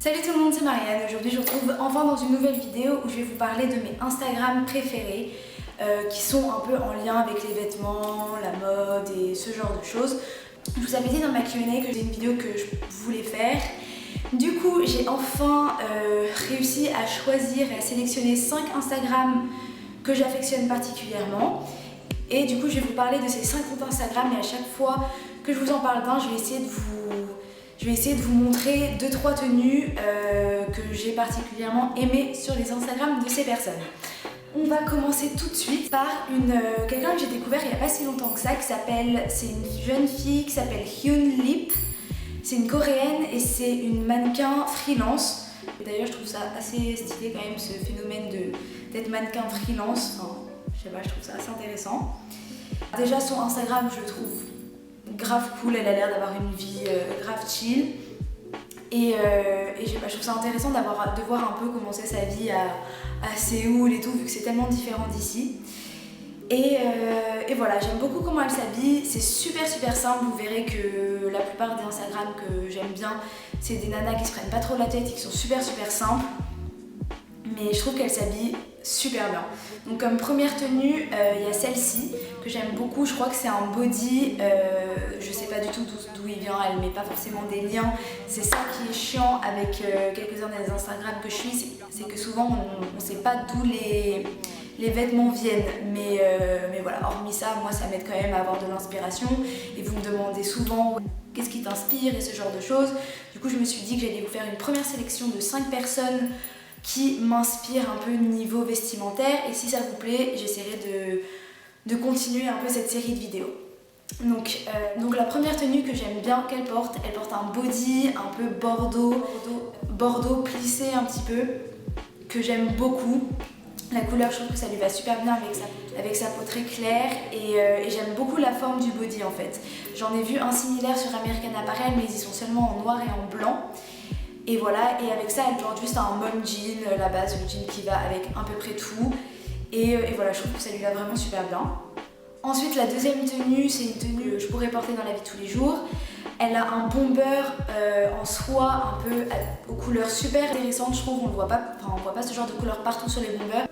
Salut tout le monde, c'est Marianne. Aujourd'hui je vous retrouve enfin dans une nouvelle vidéo où je vais vous parler de mes Instagram préférés qui sont un peu en lien avec les vêtements, la mode et ce genre de choses. Je vous avais dit dans ma Q&A que c'était une vidéo que je voulais faire. Du coup j'ai enfin réussi à choisir et à sélectionner 5 Instagram que j'affectionne particulièrement. Et du coup je vais vous parler de ces 5 comptes Instagram et à chaque fois que je vous en parle d'un, je vais essayer de vous montrer 2-3 tenues que j'ai particulièrement aimées sur les Instagram de ces personnes. On va commencer tout de suite par quelqu'un que j'ai découvert il n'y a pas si longtemps que ça, c'est une jeune fille qui s'appelle Hyun Lip. C'est une coréenne et c'est une mannequin freelance. D'ailleurs je trouve ça assez stylé quand même ce phénomène d'être mannequin freelance. Enfin, je sais pas, je trouve ça assez intéressant. Déjà son Instagram je le trouve grave cool, elle a l'air d'avoir une vie grave chill et je trouve ça intéressant de voir un peu comment c'est sa vie à Séoul et tout, vu que c'est tellement différent d'ici. Et voilà, j'aime beaucoup comment elle s'habille, c'est super simple. Vous verrez que la plupart des Instagram que j'aime bien, c'est des nanas qui se prennent pas trop la tête et qui sont super simples. Mais je trouve qu'elle s'habille super bien. Donc comme première tenue, il y a celle-ci que j'aime beaucoup. Je crois que c'est un body, je sais pas du tout d'où il vient, elle met pas forcément des liens. C'est ça qui est chiant avec quelques-uns des Instagram que je suis, c'est que souvent on sait pas d'où les vêtements viennent. Mais voilà, hormis ça, moi ça m'aide quand même à avoir de l'inspiration. Et vous me demandez souvent qu'est-ce qui t'inspire et ce genre de choses. Du coup je me suis dit que j'allais vous faire une première sélection de 5 personnes qui m'inspire un peu niveau vestimentaire, et si ça vous plaît j'essaierai de continuer un peu cette série de vidéos. Donc la première tenue que j'aime bien qu'elle porte, elle porte un body un peu bordeaux plissé un petit peu, que j'aime beaucoup. La couleur, je trouve que ça lui va super bien avec sa peau très claire et j'aime beaucoup la forme du body en fait. J'en ai vu un similaire sur American Apparel mais ils sont seulement en noir et en blanc. Et voilà, et avec ça elle porte juste un mom jean, la base, le jean qui va avec à peu près tout. Et voilà, je trouve que ça lui va vraiment super bien. Ensuite la deuxième tenue, c'est une tenue que je pourrais porter dans la vie de tous les jours. Elle a un bomber en soie un peu aux couleurs super intéressantes, je trouve. On voit pas ce genre de couleur partout sur les bombers.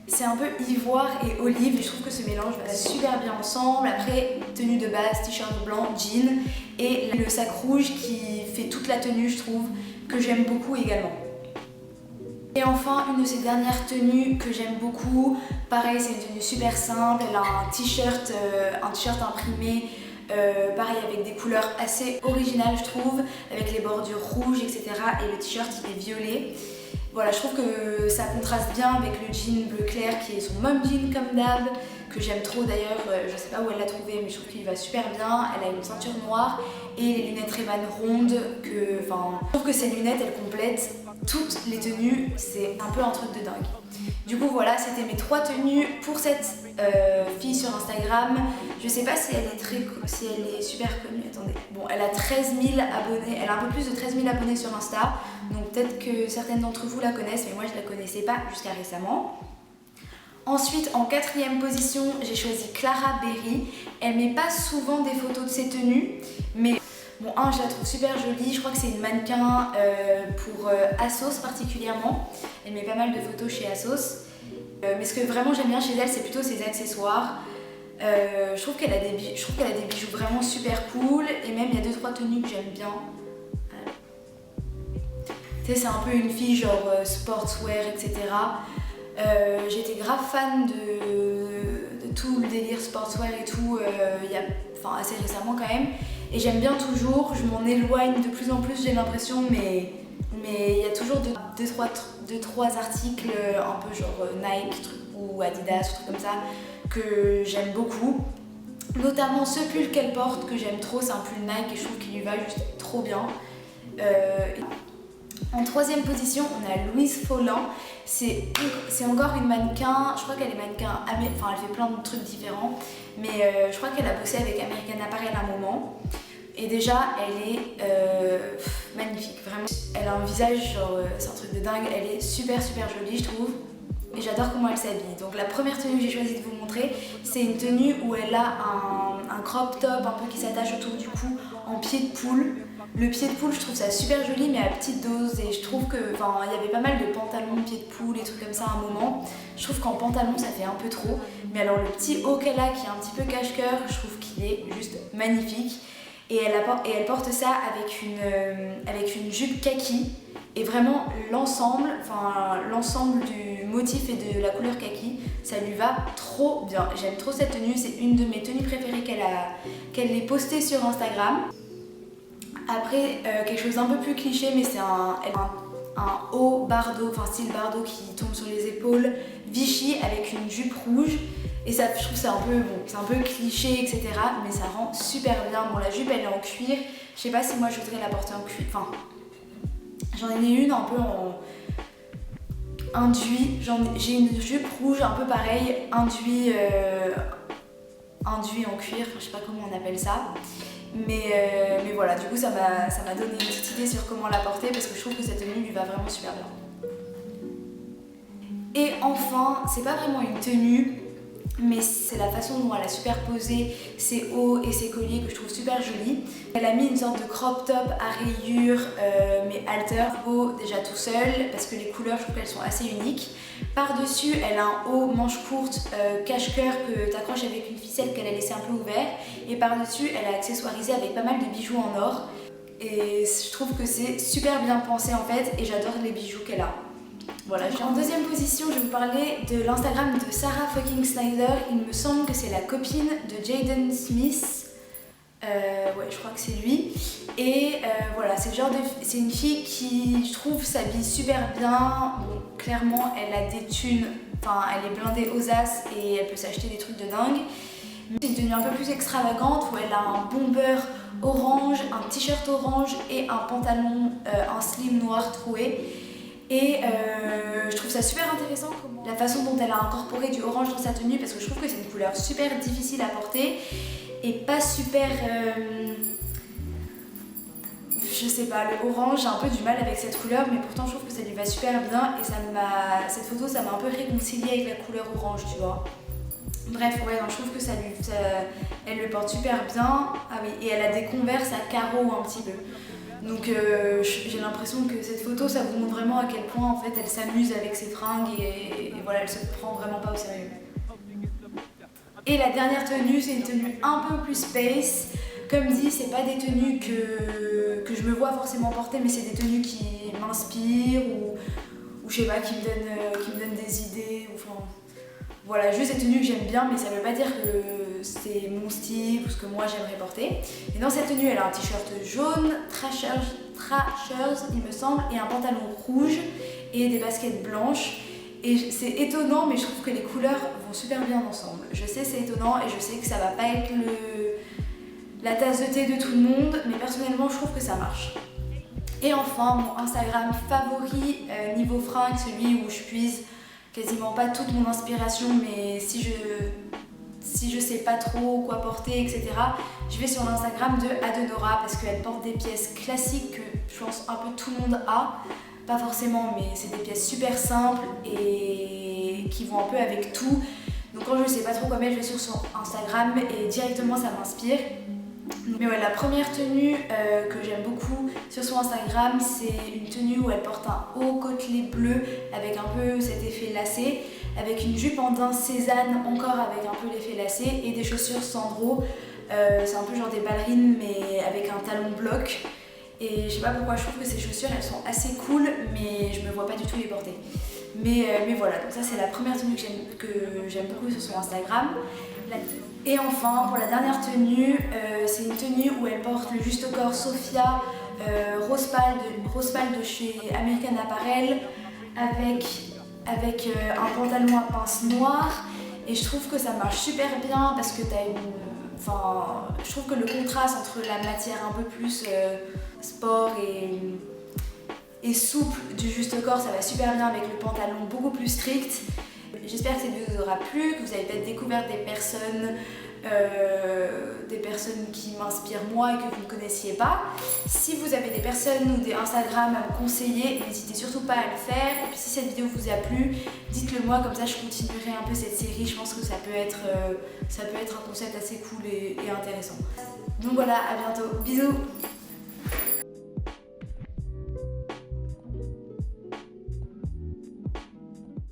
C'est un peu ivoire et olive et je trouve que ce mélange va super bien ensemble. Après, tenue de base, t-shirt blanc, jean et le sac rouge qui fait toute la tenue, je trouve, que j'aime beaucoup également. Et enfin, une de ces dernières tenues que j'aime beaucoup, pareil, c'est une tenue super simple. Elle a un t-shirt imprimé, pareil avec des couleurs assez originales, je trouve, avec les bordures rouges, etc. Et le t-shirt il est violet. Voilà, je trouve que ça contraste bien avec le jean bleu clair qui est son mom jean comme d'hab, que j'aime trop d'ailleurs, je sais pas où elle l'a trouvé mais je trouve qu'il va super bien. Elle a une ceinture noire et les lunettes Ray-Ban rondes, je trouve que ces lunettes elles complètent toutes les tenues, c'est un peu un truc de dingue. Du coup voilà, c'était mes 3 tenues pour cette fille sur Instagram. Je sais pas si elle est super connue, attendez. Bon, elle a 13 000 abonnés, elle a un peu plus de 13 000 abonnés sur Insta. Donc peut-être que certaines d'entre vous la connaissent, mais moi je la connaissais pas jusqu'à récemment. Ensuite, en 4e position, j'ai choisi Clara Berry. Elle met pas souvent des photos de ses tenues, mais bon, je la trouve super jolie. Je crois que c'est une mannequin pour Asos particulièrement. Elle met pas mal de photos chez Asos. Mais ce que vraiment j'aime bien chez elle, c'est plutôt ses accessoires. Je trouve qu'elle a des bijoux vraiment super cool. Et même il y a 2-3 tenues que j'aime bien. Tu sais, c'est un peu une fille genre sportswear, etc. J'étais grave fan de tout le délire sportswear et tout, assez récemment quand même. Et j'aime bien toujours, je m'en éloigne de plus en plus j'ai l'impression, mais il y a toujours 2-3 articles un peu genre Nike ou Adidas, trucs comme ça, que j'aime beaucoup. Notamment ce pull qu'elle porte que j'aime trop, c'est un pull Nike et je trouve qu'il lui va juste trop bien. En 3e position, on a Louise Folland. C'est encore une mannequin, je crois qu'elle est mannequin, elle fait plein de trucs différents, mais je crois qu'elle a bossé avec American Apparel à un moment. Et déjà, elle est magnifique, vraiment. Elle a un visage, genre, c'est un truc de dingue, elle est super jolie, je trouve. Et j'adore comment elle s'habille. Donc la première tenue que j'ai choisi de vous montrer, c'est une tenue où elle a un crop top un peu qui s'attache autour du cou en pied de poule. Le pied de poule, je trouve ça super joli mais à petite dose et je trouve que, enfin, il y avait pas mal de pantalons pied de poule et trucs comme ça à un moment. Je trouve qu'en pantalon ça fait un peu trop, mais alors le petit haut qu'elle a qui est un petit peu cache-cœur, je trouve qu'il est juste magnifique. Et elle porte ça avec une jupe kaki et vraiment l'ensemble du motif et de la couleur kaki, ça lui va trop bien. J'aime trop cette tenue, c'est une de mes tenues préférées qu'elle ait postée sur Instagram. Après, quelque chose d'un peu plus cliché, mais c'est un haut bardeau, enfin style bardeau qui tombe sur les épaules, Vichy avec une jupe rouge. Et ça, je trouve c'est un peu cliché, etc. Mais ça rend super bien. Bon, la jupe elle est en cuir. Je sais pas si moi je voudrais la porter en cuir. Enfin, j'en ai une un peu en induit. J'ai une jupe rouge un peu pareil, induit en cuir. Enfin, je sais pas comment on appelle ça. Mais voilà, du coup ça m'a donné une petite idée sur comment la porter parce que je trouve que cette tenue lui va vraiment super bien. Et enfin, c'est pas vraiment une tenue, mais c'est la façon dont elle a superposé ses hauts et ses colliers que je trouve super jolie. Elle a mis une sorte de crop top à rayures mais halter, beau déjà tout seul parce que les couleurs je trouve qu'elles sont assez uniques. Par-dessus elle a un haut manche courte cache-cœur que tu accroches avec une ficelle qu'elle a laissé un peu ouvert et par-dessus elle a accessoirisé avec pas mal de bijoux en or et je trouve que c'est super bien pensé en fait et j'adore les bijoux qu'elle a. Voilà, en deuxième position, je vais vous parler de l'Instagram de Sarah fucking Snyder. Il me semble que c'est la copine de Jaden Smith. Ouais, je crois que c'est lui. Et voilà, c'est une fille qui, je trouve, s'habille super bien. Bon, clairement, elle a des thunes, enfin, elle est blindée aux as et elle peut s'acheter des trucs de dingue. C'est une tenue un peu plus extravagante où elle a un bomber orange, un t-shirt orange et un pantalon, un slim noir troué. Et je trouve ça super intéressant la façon dont elle a incorporé du orange dans sa tenue parce que je trouve que c'est une couleur super difficile à porter et pas super... je sais pas, le orange, j'ai un peu du mal avec cette couleur mais pourtant je trouve que ça lui va super bien et cette photo ça m'a un peu réconciliée avec la couleur orange, tu vois. Bref, ouais, non, je trouve que elle le porte super bien. Ah oui, et elle a des Converse à carreaux un petit peu. Donc j'ai l'impression que cette photo ça vous montre vraiment à quel point en fait elle s'amuse avec ses fringues et voilà, elle se prend vraiment pas au sérieux. Et la dernière tenue, c'est une tenue un peu plus space. Comme dit, c'est pas des tenues que je me vois forcément porter, mais c'est des tenues qui m'inspirent ou je sais pas, qui me donnent des idées. Enfin, voilà, juste des tenues que j'aime bien, mais ça veut pas dire que c'est mon style ou ce que moi j'aimerais porter. Et dans cette tenue, elle a un t-shirt jaune, Trashers, il me semble, et un pantalon rouge et des baskets blanches. Et c'est étonnant, mais je trouve que les couleurs vont super bien ensemble. Je sais c'est étonnant et je sais que ça va pas être la tasse de thé de tout le monde, mais personnellement je trouve que ça marche. Et enfin, mon Instagram favori niveau fringues, celui où je puise quasiment pas toute mon inspiration, mais si je sais pas trop quoi porter, etc., je vais sur l'Instagram de Adenora parce qu'elle porte des pièces classiques que je pense un peu tout le monde a. Pas forcément, mais c'est des pièces super simples et qui vont un peu avec tout. Donc quand je sais pas trop quoi mettre, je vais sur son Instagram et directement ça m'inspire. Mais ouais, la première tenue que j'aime beaucoup sur son Instagram, c'est une tenue où elle porte un haut côtelé bleu avec un peu cet effet lacé, avec une jupe en daim Cézanne encore avec un peu l'effet lacé et des chaussures Sandro. C'est un peu genre des ballerines mais avec un talon bloc. Et je sais pas pourquoi, je trouve que ces chaussures elles sont assez cool, mais je me vois pas du tout les porter. Mais voilà, donc ça c'est la première tenue que j'aime beaucoup sur son Instagram. Et enfin, pour la dernière tenue, c'est une tenue où elle porte le juste au corps Sophia rose pâle de chez American Apparel avec un pantalon à pince noir. Et je trouve que ça marche super bien parce que je trouve que le contraste entre la matière un peu plus sport et souple du juste corps, ça va super bien avec le pantalon beaucoup plus strict. J'espère que cette vidéo vous aura plu, que vous avez peut-être découvert des personnes qui m'inspirent moi et que vous ne connaissiez pas. Si vous avez des personnes ou des Instagram à me conseiller, n'hésitez surtout pas à le faire. Et puis si cette vidéo vous a plu, dites-le moi, comme ça je continuerai un peu cette série. Je pense que ça peut être un concept assez cool et intéressant. Donc voilà, à bientôt, bisous.